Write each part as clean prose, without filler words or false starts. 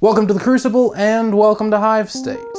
Welcome to the Crucible and welcome to HiveState.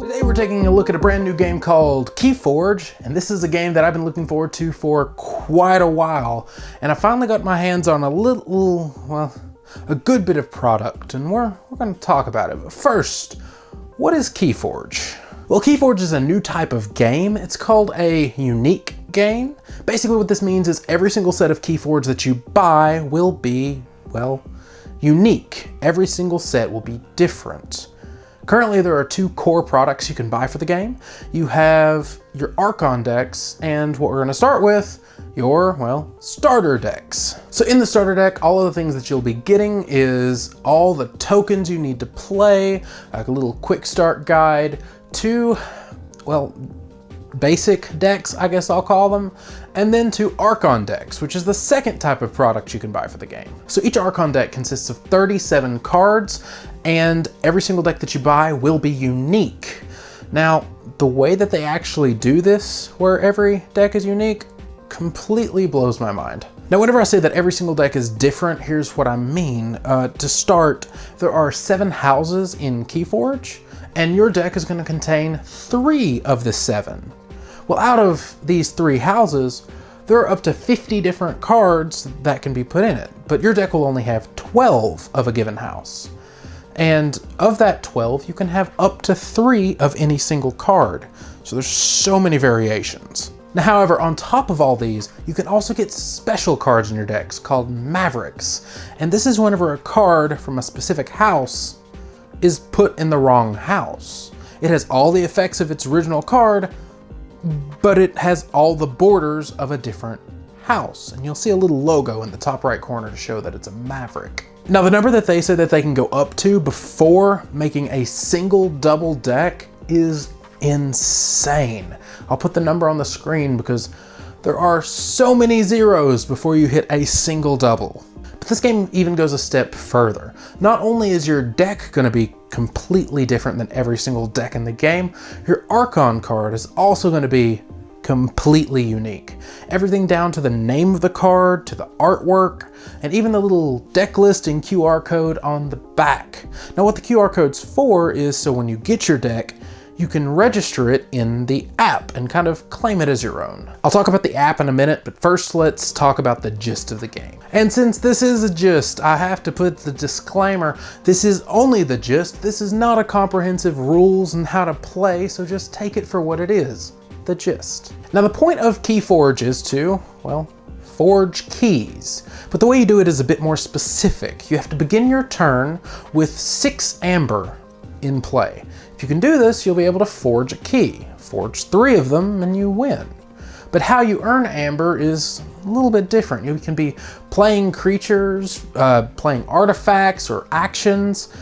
Today we're taking a look at a brand new game called Keyforge, and this is a game that I've been looking forward to for quite a while, and I finally got my hands on a good bit of product, and we're going to talk about it. But first, what is Keyforge? Well, Keyforge is a new type of game. It's called a unique game. Basically what this means is every single set of Keyforge that you buy will be, well, unique. Every single set will be different. Currently there are two core products you can buy for the game. You have your Archon decks and what we're going to start with, your, well, starter decks. So in the starter deck, all of the things that you'll be getting is all the tokens you need to play, like a little quick start guide, two, well, basic decks, I guess I'll call them, and then two Archon decks, which is the second type of product you can buy for the game. So each Archon deck consists of 37 cards, and every single deck that you buy will be unique. Now, the way that they actually do this, where every deck is unique, completely blows my mind. Now, whenever I say that every single deck is different, here's what I mean. To start, there are 7 houses in Keyforge, and your deck is going to contain 3 of the 7. Well, out of these 3 houses, there are up to 50 different cards that can be put in it, but your deck will only have 12 of a given house. And of that 12, you can have up to 3 of any single card. So there's so many variations. Now, however, on top of all these, you can also get special cards in your decks called Mavericks. And this is whenever a card from a specific house is put in the wrong house. It has all the effects of its original card, but it has all the borders of a different house. And you'll see a little logo in the top right corner to show that it's a Maverick. Now, the number that they say that they can go up to before making a single double deck is insane. I'll put the number on the screen because there are so many zeros before you hit a single double. But this game even goes a step further. Not only is your deck going to be completely different than every single deck in the game, your Archon card is also going to be completely unique. Everything down to the name of the card, to the artwork, and even the little deck list and QR code on the back. Now, what the QR code's for is so when you get your deck, you can register it in the app and kind of claim it as your own. I'll talk about the app in a minute, but first let's talk about the gist of the game. And since this is a gist, I have to put the disclaimer, this is only the gist. This is not a comprehensive rules and how to play, so just take it for what it is, the gist. Now, the point of Keyforge is to, well, forge keys. But the way you do it is a bit more specific. You have to begin your turn with 6 amber in play. If you can do this, you'll be able to forge a key. Forge 3 of them and you win. But how you earn amber is a little bit different. You can be playing creatures, playing artifacts or actions,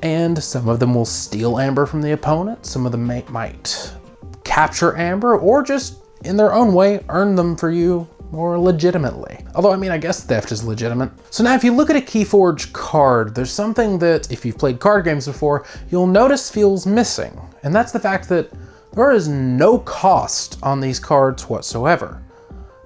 and some of them will steal amber from the opponent. Some of them might capture amber or just in their own way earn them for you more legitimately. Although, I mean, I guess theft is legitimate. So now if you look at a Keyforge card, there's something that, if you've played card games before, you'll notice feels missing. And that's the fact that there is no cost on these cards whatsoever.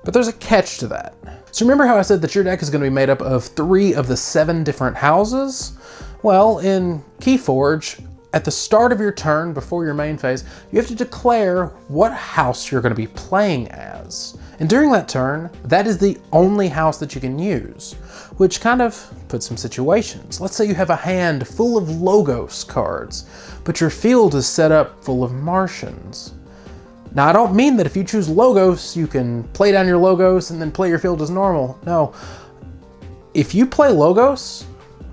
But there's a catch to that. So remember how I said that your deck is going to be made up of 3 of the 7 different houses? Well, in Keyforge, at the start of your turn, before your main phase, you have to declare what house you're going to be playing as. And during that turn, that is the only house that you can use, which kind of puts some situations. Let's say you have a hand full of Logos cards, but your field is set up full of Martians. Now, I don't mean that if you choose Logos, you can play down your Logos and then play your field as normal. No. If you play Logos,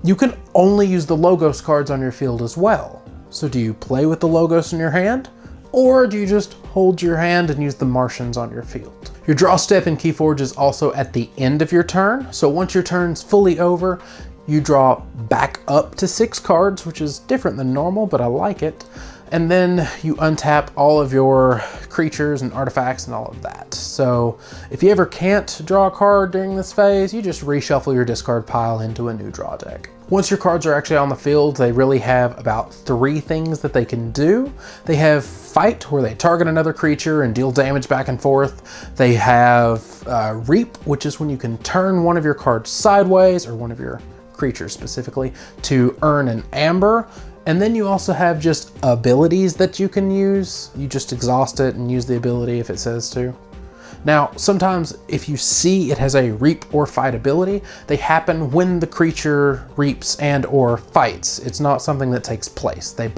you can only use the Logos cards on your field as well. So do you play with the Logos in your hand? Or do you just hold your hand and use the Martians on your field? Your draw step in Keyforge is also at the end of your turn. So once your turn's fully over, you draw back up to 6 cards, which is different than normal, but I like it. And then you untap all of your creatures and artifacts and all of that. So if you ever can't draw a card during this phase, you just reshuffle your discard pile into a new draw deck. Once your cards are actually on the field, they really have about 3 things that they can do. They have Fight, where they target another creature and deal damage back and forth. They have Reap, which is when you can turn one of your cards sideways, or one of your creatures specifically, to earn an amber. And then you also have just abilities that you can use. You just exhaust it and use the ability if it says to. Now, sometimes if you see it has a Reap or Fight ability, they happen when the creature reaps and or fights. It's not something that takes place. They'll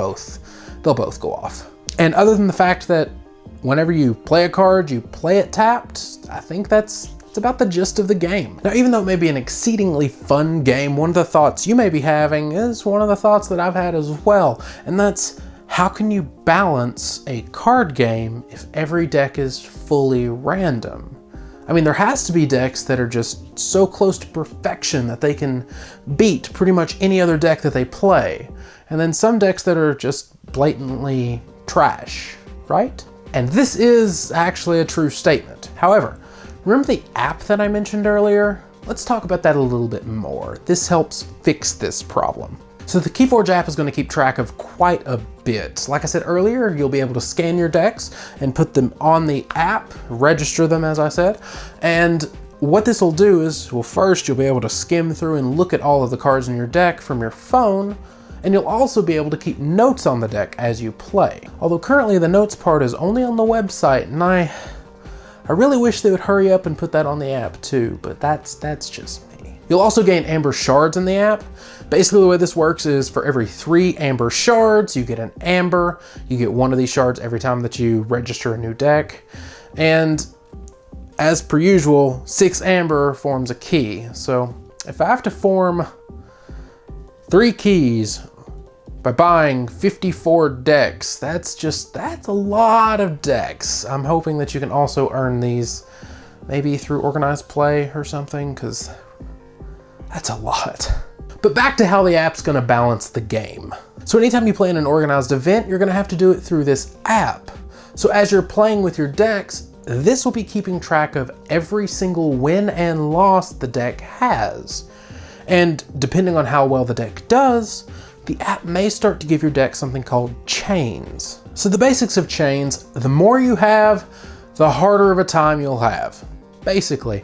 both go off. And other than the fact that whenever you play a card, you play it tapped, I think that's about the gist of the game. Now, even though it may be an exceedingly fun game, one of the thoughts you may be having is one of the thoughts that I've had as well, and that's, how can you balance a card game if every deck is fully random? I mean, there has to be decks that are just so close to perfection that they can beat pretty much any other deck that they play. And then some decks that are just blatantly trash, right? And this is actually a true statement. However, remember the app that I mentioned earlier? Let's talk about that a little bit more. This helps fix this problem. So the Keyforge app is going to keep track of quite a bit. Like I said earlier, you'll be able to scan your decks and put them on the app, register them as I said, and what this will do is, well, first you'll be able to skim through and look at all of the cards in your deck from your phone, and you'll also be able to keep notes on the deck as you play. Although currently the notes part is only on the website, and I really wish they would hurry up and put that on the app too, but that's just me. You'll also gain amber shards in the app. Basically the way this works is for every 3 amber shards, you get an amber. You get 1 of these shards every time that you register a new deck. And as per usual, 6 amber forms a key. So if I have to form 3 keys by buying 54 decks, that's a lot of decks. I'm hoping that you can also earn these maybe through organized play or something, because that's a lot. But back to how the app's gonna balance the game. So anytime you play in an organized event, you're gonna have to do it through this app. So as you're playing with your decks, this will be keeping track of every single win and loss the deck has. And depending on how well the deck does, the app may start to give your deck something called chains. So the basics of chains, the more you have, the harder of a time you'll have. Basically,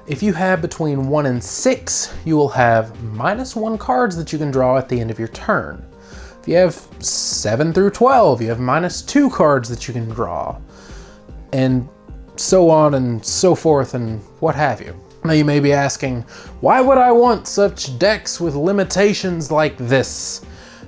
if you have between 1 and 6, you will have -1 cards that you can draw at the end of your turn. If you have 7 through 12, you have -2 cards that you can draw, and so on and so forth and what have you. Now you may be asking, why would I want such decks with limitations like this?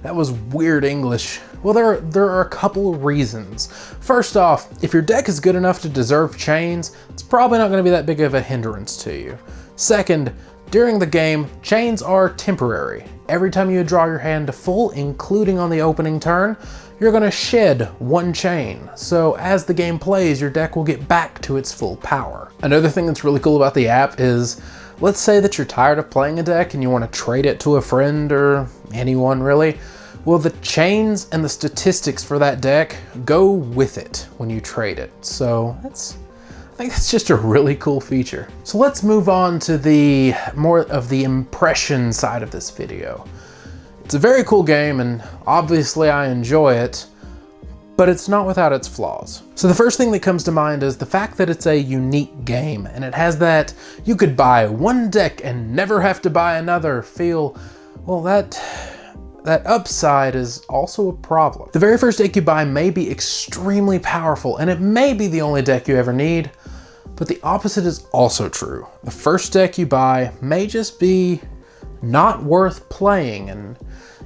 That was weird English. Well, there are a couple of reasons. First off, if your deck is good enough to deserve chains, it's probably not going to be that big of a hindrance to you. Second, during the game, chains are temporary. Every time you draw your hand to full, including on the opening turn, you're going to shed 1 chain. So as the game plays, your deck will get back to its full power. Another thing that's really cool about the app is, let's say that you're tired of playing a deck and you want to trade it to a friend or anyone really. Well, the chains and the statistics for that deck go with it when you trade it. So I think that's just a really cool feature. So let's move on to the more of the impression side of this video. It's a very cool game and obviously I enjoy it, but it's not without its flaws. So the first thing that comes to mind is the fact that it's a unique game and it has that you could buy 1 deck and never have to buy another feel. Well, that upside is also a problem. The very first deck you buy may be extremely powerful and it may be the only deck you ever need, but the opposite is also true. The first deck you buy may just be not worth playing, and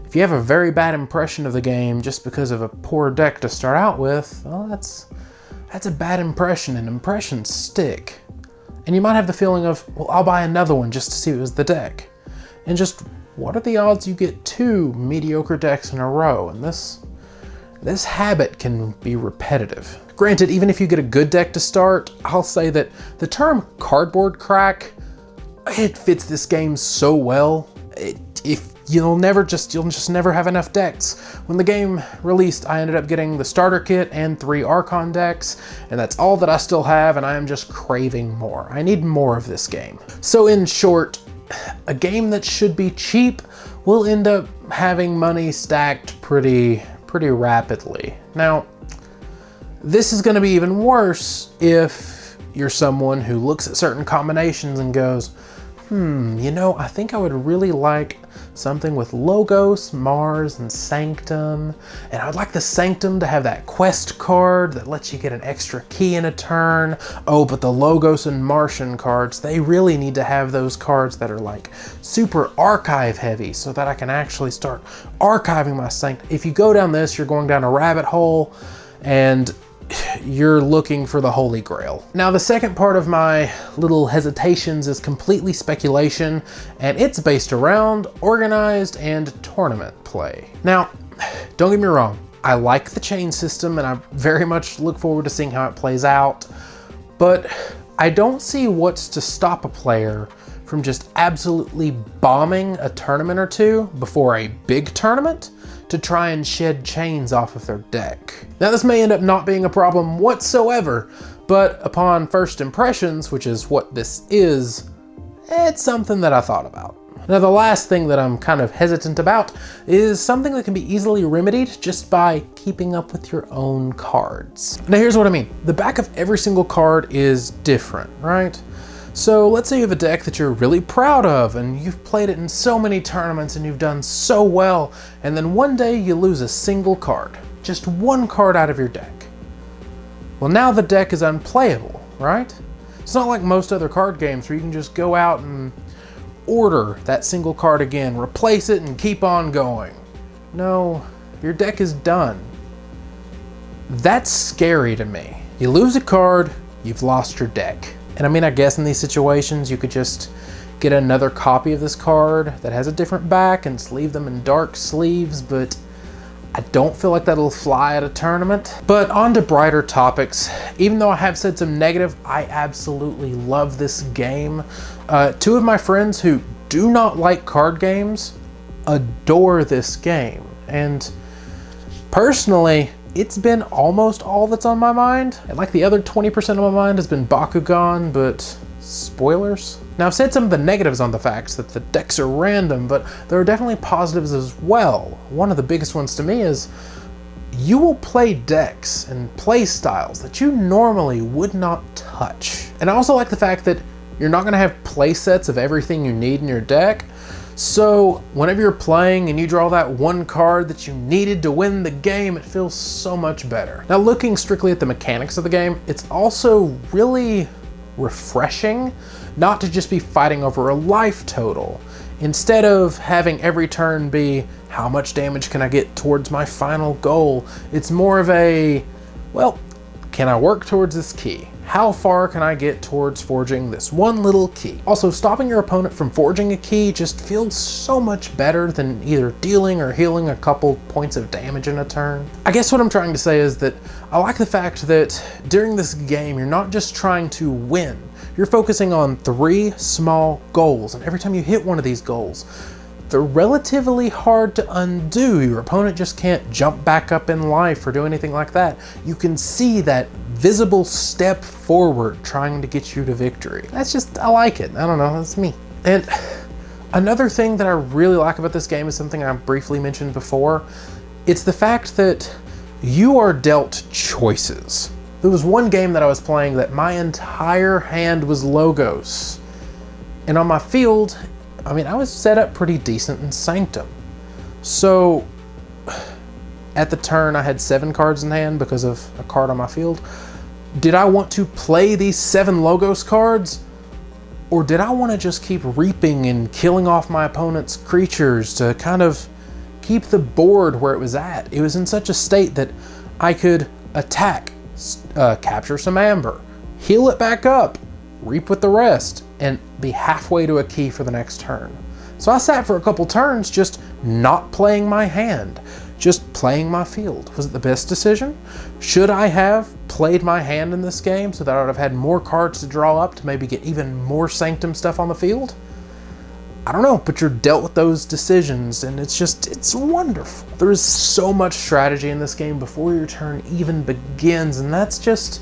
if you have a very bad impression of the game just because of a poor deck to start out with, well, that's a bad impression, and impressions stick. And you might have the feeling of, well, I'll buy another one just to see what was the deck. And just, what are the odds you get 2 mediocre decks in a row? And this habit can be repetitive. Granted, even if you get a good deck to start, I'll say that the term cardboard crack, it fits this game so well. If you'll just never have enough decks. When the game released, I ended up getting the starter kit and 3 Archon decks, and that's all that I still have, and I am just craving more. I need more of this game. So in short, a game that should be cheap will end up having money stacked pretty rapidly. Now, this is gonna be even worse if you're someone who looks at certain combinations and goes, you know, I think I would really like something with Logos, Mars, and Sanctum. And I'd like the Sanctum to have that quest card that lets you get an extra key in a turn. Oh, but the Logos and Martian cards, they really need to have those cards that are like super archive heavy so that I can actually start archiving my Sanctum. If you go down this, you're going down a rabbit hole and you're looking for the Holy Grail. Now, the second part of my little hesitations is completely speculation, and it's based around organized and tournament play. Now, don't get me wrong, I like the chain system and I very much look forward to seeing how it plays out, but I don't see what's to stop a player from just absolutely bombing a tournament or two before a big tournament to try and shed chains off of their deck. Now, this may end up not being a problem whatsoever, but upon first impressions, which is what this is, it's something that I thought about. Now, the last thing that I'm kind of hesitant about is something that can be easily remedied just by keeping up with your own cards. Now, here's what I mean. The back of every single card is different, right? So let's say you have a deck that you're really proud of and you've played it in so many tournaments and you've done so well, and then one day you lose a single card, just one card out of your deck. Well, now the deck is unplayable, right? It's not like most other card games where you can just go out and order that single card again, replace it, and keep on going. No, your deck is done. That's scary to me. You lose a card, you've lost your deck. And I mean, I guess in these situations, you could just get another copy of this card that has a different back and sleeve them in dark sleeves, but I don't feel like that'll fly at a tournament. But on to brighter topics. Even though I have said some negative, I absolutely love this game. 2 of my friends who do not like card games adore this game. And personally, it's been almost all that's on my mind. And like the other 20% of my mind has been Bakugan, but spoilers? Now, I've said some of the negatives on the facts that the decks are random, but there are definitely positives as well. One of the biggest ones to me is you will play decks and play styles that you normally would not touch. And I also like the fact that you're not gonna have play sets of everything you need in your deck. So whenever you're playing and you draw that one card that you needed to win the game, it feels so much better. Now, looking strictly at the mechanics of the game, it's also really refreshing not to just be fighting over a life total. Instead of having every turn be, how much damage can I get towards my final goal? It's more of a, well, can I work towards this key? How far can I get towards forging this one little key? Also, stopping your opponent from forging a key just feels so much better than either dealing or healing a couple points of damage in a turn. I guess what I'm trying to say is that I like the fact that during this game, you're not just trying to win. You're focusing on 3 small goals, and every time you hit one of these goals, they're relatively hard to undo. Your opponent just can't jump back up in life or do anything like that. You can see that visible step forward trying to get you to victory. I like it. I don't know, that's me. And another thing that I really like about this game is something I briefly mentioned before. It's the fact that you are dealt choices. There was one game that I was playing that my entire hand was Logos. And on my field, I mean, I was set up pretty decent in Sanctum. So at the turn, I had 7 cards in hand because of a card on my field. Did I want to play these 7 Logos cards? Or did I want to just keep reaping and killing off my opponent's creatures to kind of keep the board where it was at? It was in such a state that I could attack, capture some amber, heal it back up, reap with the rest, and be halfway to a key for the next turn. So I sat for a couple turns just not playing my hand, just playing my field. Was it the best decision? Should I have played my hand in this game so that I would have had more cards to draw up to maybe get even more Sanctum stuff on the field? I don't know, but you're dealt with those decisions, and it's wonderful. There is so much strategy in this game before your turn even begins, and that's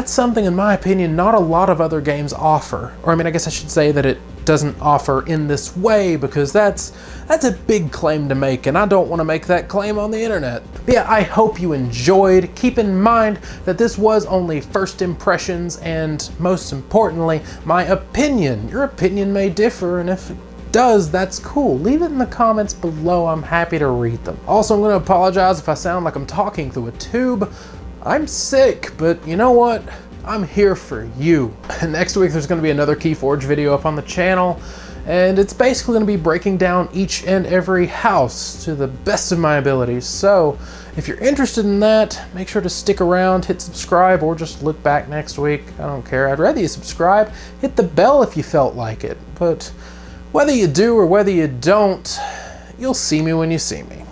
something, in my opinion, not a lot of other games offer. Or I mean, I guess I should say that it doesn't offer in this way, because that's a big claim to make, and I don't want to make that claim on the internet. But yeah, I hope you enjoyed. Keep in mind that this was only first impressions, and most importantly, my opinion. Your opinion may differ, and if it does, that's cool. Leave it in the comments below. I'm happy to read them. Also, I'm going to apologize if I sound like I'm talking through a tube. I'm sick, but you know what? I'm here for you. Next week there's going to be another Keyforge video up on the channel, and it's basically going to be breaking down each and every house to the best of my abilities. So if you're interested in that, make sure to stick around, hit subscribe, or just look back next week. I don't care. I'd rather you subscribe. Hit the bell if you felt like it. But whether you do or whether you don't, you'll see me when you see me.